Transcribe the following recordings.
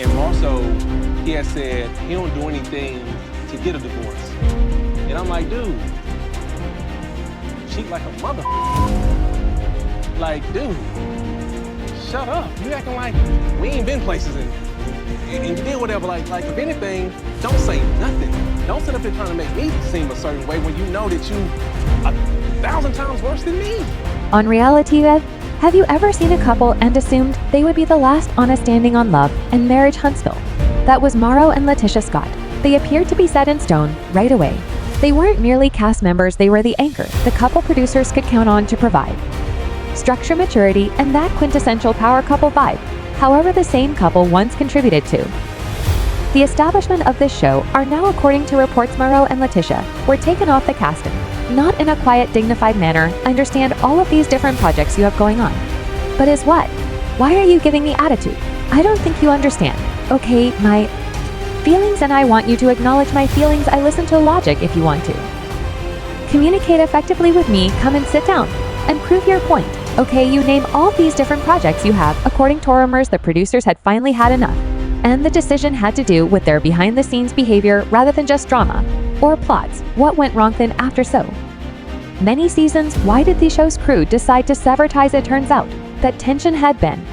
And Marsau, he had said he don't do anything to get a divorce. And I'm like, dude, cheat like a mother. Like, dude, shut up. You acting like we ain't been places and you did whatever. Like if anything, don't say nothing. Don't sit up here trying to make me seem a certain way when you know that you 1,000 times worse than me. On reality, have you ever seen a couple and assumed they would be the last on a standing on love and marriage Huntsville? That was Marsau and LaTisha Scott. They appeared to be set in stone right away. They weren't merely cast members, they were the anchor the couple producers could count on to provide structure, maturity, and that quintessential power couple vibe, however the same couple once contributed to. The establishment of this show are now, according to reports, Marsau and LaTisha were taken off the casting. Not in a quiet, dignified manner. I understand all of these different projects you have going on. But as what? Why are you giving me attitude? I don't think you understand. Okay, my feelings, and I want you to acknowledge my feelings. I listen to logic if you want to. Communicate effectively with me, come and sit down, and prove your point. Okay, you name all these different projects you have. According to rumors, the producers had finally had enough, and the decision had to do with their behind-the-scenes behavior rather than just drama or plots. What went wrong then after so many seasons? Why did the show's crew decide to sever ties? It turns out that tension had been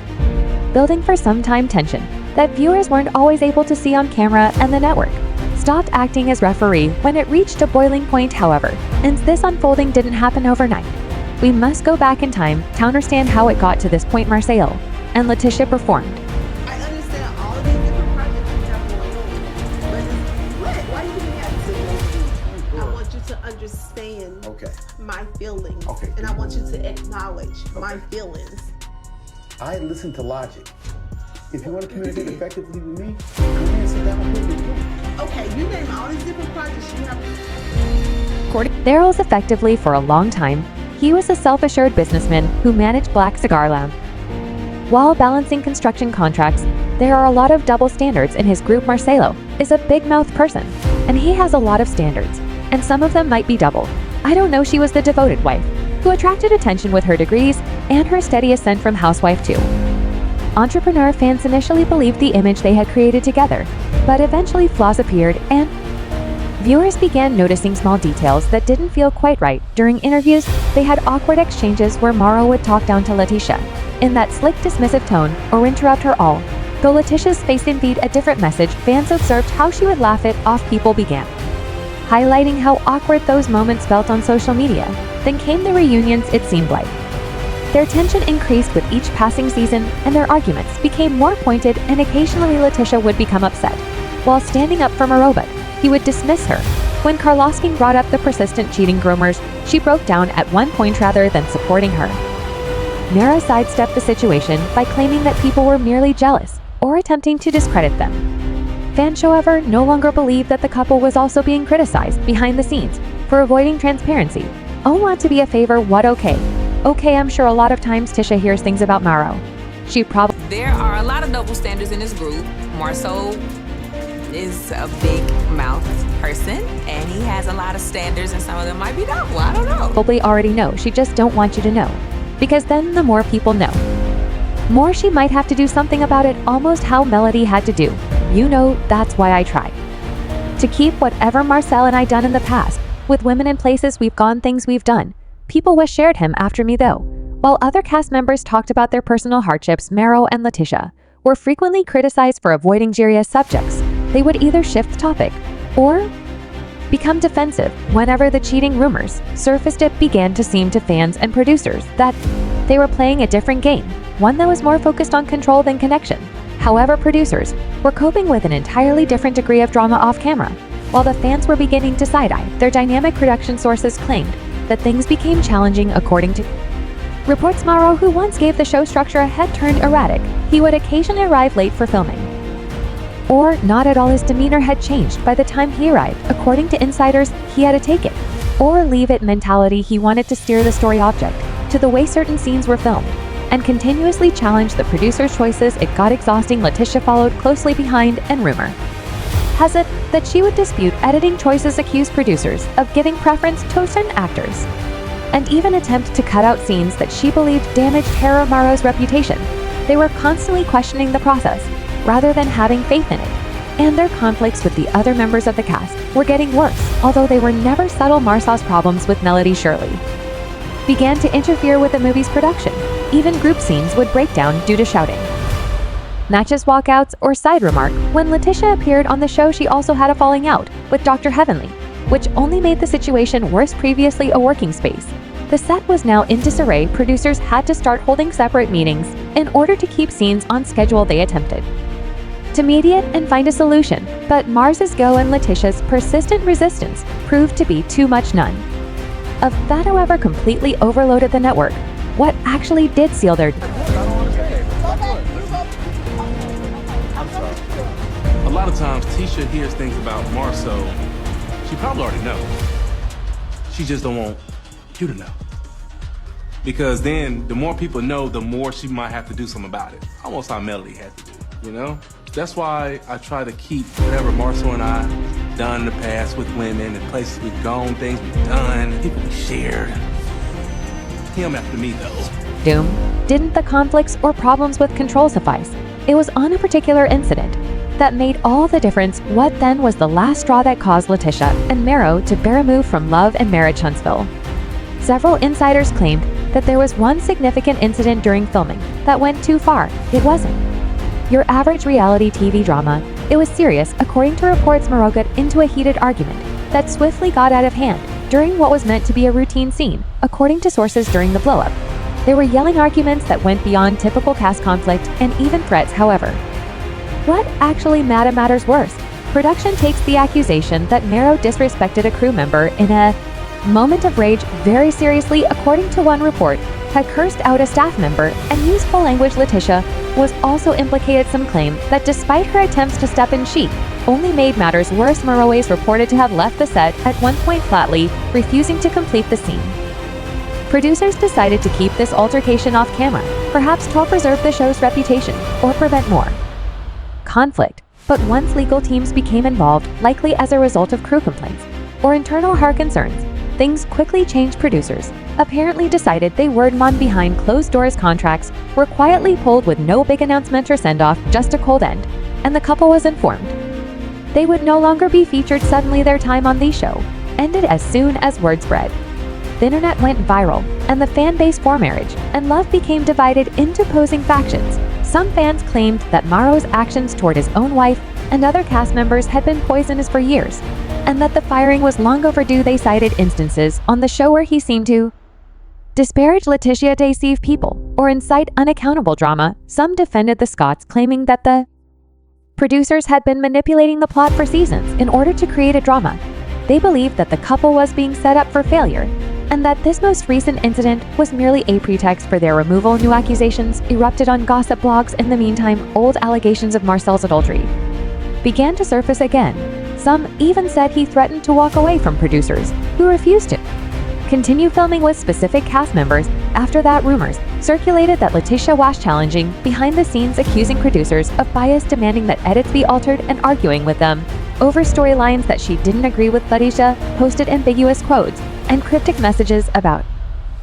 building for some time, tension that viewers weren't always able to see on camera, and the network stopped acting as referee when it reached a boiling point. However, and this unfolding didn't happen overnight. We must go back in time to understand how it got to this point. Marsau and LaTisha performed. I understand all of these different projects you have going on, but why do you have to? I want you to understand my feelings, and I want you to acknowledge my feelings. I listen to logic. If you want to communicate effectively with me, come here and sit down with me. Okay, you name all these different projects you have. Daryl's effectively for a long time. He was a self-assured businessman who managed Black Cigar Lounge. While balancing construction contracts, there are a lot of double standards in his group. Marsau is a big-mouthed person, and he has a lot of standards, and some of them might be double. I don't know. She was the devoted wife who attracted attention with her degrees and her steady ascent from housewife to entrepreneur. Fans initially believed the image they had created together, but eventually flaws appeared, and viewers began noticing small details that didn't feel quite right. During interviews, they had awkward exchanges where Marsau would talk down to LaTisha in that slick, dismissive tone or interrupt her all. Though LaTisha's face conveyed a different message, fans observed how she would laugh it off. People began highlighting how awkward those moments felt on social media. Then came the reunions. It seemed like their tension increased with each passing season, and their arguments became more pointed, and occasionally LaTisha would become upset while standing up for Marsau, but he would dismiss her. When Karlowski brought up the persistent cheating groomers, she broke down at one point rather than supporting her. Marsau sidestepped the situation by claiming that people were merely jealous or attempting to discredit them. Fans, however, no longer believed that the couple was also being criticized behind the scenes for avoiding transparency. Oh, want to be a favor? What? Okay, I'm sure a lot of times Tisha hears things about Marsau. She probably... There are a lot of double standards in this group. Marsau is a big mouth person, and he has a lot of standards, and some of them might be double. I don't know. Probably already know. She just don't want you to know, because then the more people know, more she might have to do something about it. Almost how Melody had to do. You know, that's why I try to keep whatever Marsau and I done in the past. With women in places we've gone, things we've done. People was shared him after me though. While other cast members talked about their personal hardships, Marsau and LaTisha were frequently criticized for avoiding serious subjects. They would either shift the topic or become defensive whenever the cheating rumors surfaced. It began to seem to fans and producers that they were playing a different game, one that was more focused on control than connection. However, producers were coping with an entirely different degree of drama off camera, while the fans were beginning to side-eye their dynamic. Production sources claimed that things became challenging. According to reports, Marsau, who once gave the show structure, had turned erratic. He would occasionally arrive late for filming, or not at all. His demeanor had changed by the time he arrived. According to insiders, he had a take it or leave it mentality. He wanted to steer the story object to the way certain scenes were filmed and continuously challenge the producer's choices. It got exhausting. LaTisha followed closely behind, and rumor has it that she would dispute editing choices, accuse producers of giving preference to certain actors, and even attempt to cut out scenes that she believed damaged Marsau's reputation. They were constantly questioning the process rather than having faith in it. And their conflicts with the other members of the cast were getting worse, although they were never subtle. Marsau's problems with Melody Shirley began to interfere with the movie's production. Even group scenes would break down due to shouting. Matches, walkouts, or side remark. When LaTisha appeared on the show, she also had a falling out with Dr. Heavenly, which only made the situation worse. Previously a working space, the set was now in disarray. Producers had to start holding separate meetings in order to keep scenes on schedule. They attempted to mediate and find a solution, but Marsau's go and LaTisha's persistent resistance proved to be too much. None of that, however, completely overloaded the network. What actually did seal their A lot of times, Tisha hears things about Marsau she probably already knows. She just don't want you to know. Because then, the more people know, the more she might have to do something about it. Almost how Melody had to do, you know? That's why I try to keep whatever Marsau and I done in the past with women, and places we've gone, things we've done, people we shared. Him after me, though. doom. Didn't the conflicts or problems with control suffice? It was on a particular incident that made all the difference. What then was the last straw that caused LaTisha and Marsau to bear a move from love and marriage? Huntsville. Several insiders claimed that there was one significant incident during filming that went too far. It wasn't your average reality TV drama. It was serious. According to reports, Marsau got into a heated argument that swiftly got out of hand during what was meant to be a routine scene. According to sources during the blow-up, there were yelling arguments that went beyond typical cast conflict and even threats. However, what actually matters worse? Production takes the accusation that Marsau disrespected a crew member in a moment of rage very seriously. According to one report, had cursed out a staff member and used full language. LaTisha was also implicated. Some claim that despite her attempts to step in, she only made matters worse. Marsau is reported to have left the set at one point flatly, refusing to complete the scene. Producers decided to keep this altercation off camera, perhaps to preserve the show's reputation or prevent more conflict. But once legal teams became involved, likely as a result of crew complaints or internal heart concerns, things quickly changed. Producers apparently decided they were on behind closed doors. Contracts were quietly pulled with no big announcement or send-off, just a cold end, and the couple was informed they would no longer be featured. Suddenly their time on the show ended as soon as word spread. The internet went viral, and the fan base for marriage and love became divided into opposing factions. Some fans claimed that Marsau's actions toward his own wife and other cast members had been poisonous for years, and that the firing was long overdue. They cited instances on the show where he seemed to disparage LaTisha, deceive people, or incite unaccountable drama. Some defended the Scotts, claiming that the producers had been manipulating the plot for seasons in order to create a drama. They believed that the couple was being set up for failure, and that this most recent incident was merely a pretext for their removal. New accusations erupted on gossip blogs. In the meantime, old allegations of Marsau's adultery began to surface again. Some even said he threatened to walk away from producers, who refused to continue filming with specific cast members. After that, rumors circulated that LaTisha was challenging behind the scenes, accusing producers of bias, demanding that edits be altered, and arguing with them over storylines that she didn't agree with. LaTisha posted ambiguous quotes and cryptic messages about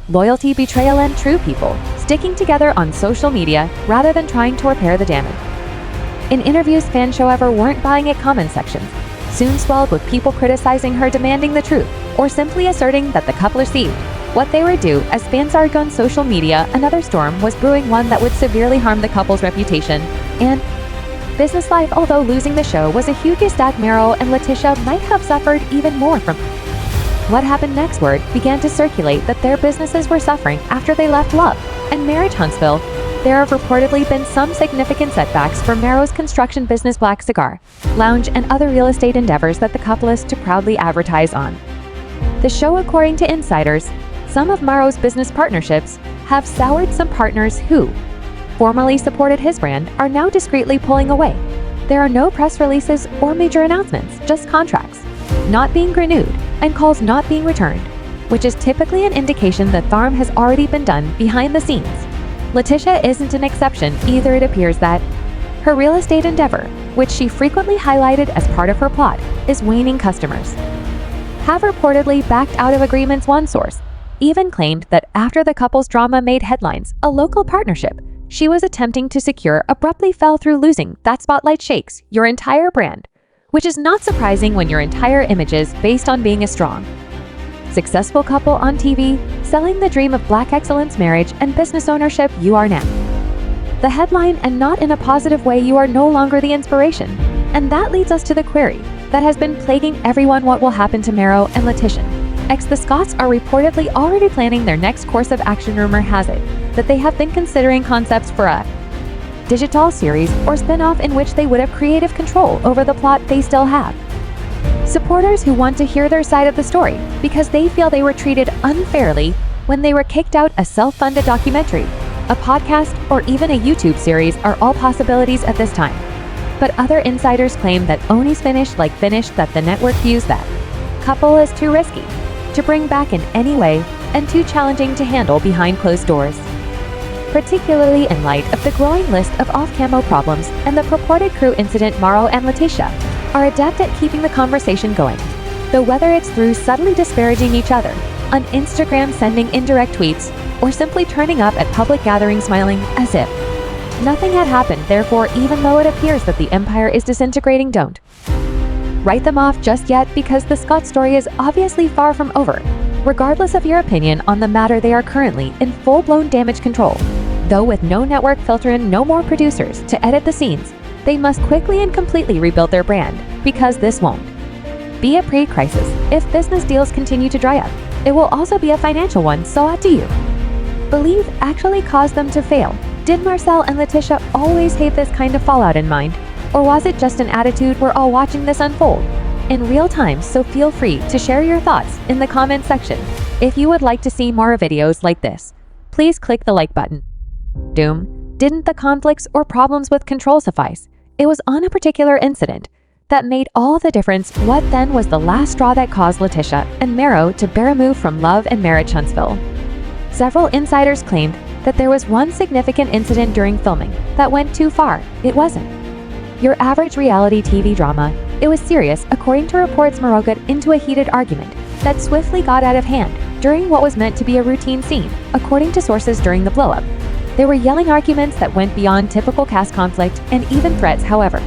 loyalty, betrayal, and true people sticking together on social media rather than trying to repair the damage. In interviews, fans, however, weren't buying it. Comment sections soon swelled with people criticizing her, demanding the truth, or simply asserting that the couple received what they were due. As fans argued on social media, another storm was brewing, one that would severely harm the couple's reputation and business life. Although losing the show was a huge step, Marsau and LaTisha might have suffered even more from what happened next. Word began to circulate that their businesses were suffering after they left love and marriage. Huntsville. There have reportedly been some significant setbacks for Marsau's construction business, Black Cigar Lounge, and other real estate endeavors that the couple is to proudly advertise on the show. According to insiders, some of Marsau's business partnerships have soured. Some partners who formerly supported his brand are now discreetly pulling away. There are no press releases or major announcements, just contracts not being renewed and calls not being returned, which is typically an indication that harm has already been done behind the scenes. LaTisha isn't an exception either. It appears that her real estate endeavor, which she frequently highlighted as part of her plot, is waning. Customers have reportedly backed out of agreements. One source even claimed that after the couple's drama made headlines, a local partnership she was attempting to secure abruptly fell through, losing that spotlight shakes your entire brand, which is not surprising when your entire image is based on being a strong, successful couple on TV, selling the dream of Black excellence, marriage, and business ownership. You are now the headline, and not in a positive way. You are no longer the inspiration. And that leads us to the query that has been plaguing everyone: what will happen to Marsau and LaTisha? The Scotts are reportedly already planning their next course of action. Rumor has it that they have been considering concepts for a digital series or spin-off in which they would have creative control over the plot. They still have supporters who want to hear their side of the story because they feel they were treated unfairly when they were kicked out. A self-funded documentary, a podcast, or even a YouTube series are all possibilities at this time. But other insiders claim that Oni's finished, that the network views that couple is too risky to bring back in any way and too challenging to handle behind closed doors, particularly in light of the growing list of off-camo problems and the purported crew incident. Marsau and LaTisha are adept at keeping the conversation going, though whether it's through subtly disparaging each other on Instagram, sending indirect tweets, or simply turning up at public gatherings smiling as if nothing had happened. Therefore, even though it appears that the empire is disintegrating, don't write them off just yet, because the Scott story is obviously far from over. Regardless of your opinion on the matter, they are currently in full-blown damage control. Though with no network filter and no more producers to edit the scenes, they must quickly and completely rebuild their brand, because this won't be a pre-crisis. If business deals continue to dry up, it will also be a financial one. So what do you believe actually caused them to fail? Did Marsau and LaTisha always have this kind of fallout in mind? Or was it just an attitude? We're all watching this unfold in real time, so feel free to share your thoughts in the comment section. If you would like to see more videos like this, please click the like button. Didn't the conflicts or problems with control suffice? It was on a particular incident that made all the difference. What then was the last straw that caused LaTisha and Marsau to bear a move from love and marriage? Huntsville. Several insiders claimed that there was one significant incident during filming that went too far. It wasn't your average reality TV drama. It was serious. According to reports, Marsau got into a heated argument that swiftly got out of hand during what was meant to be a routine scene. According to sources, during the blow-up, there were yelling arguments that went beyond typical cast conflict and even threats. However,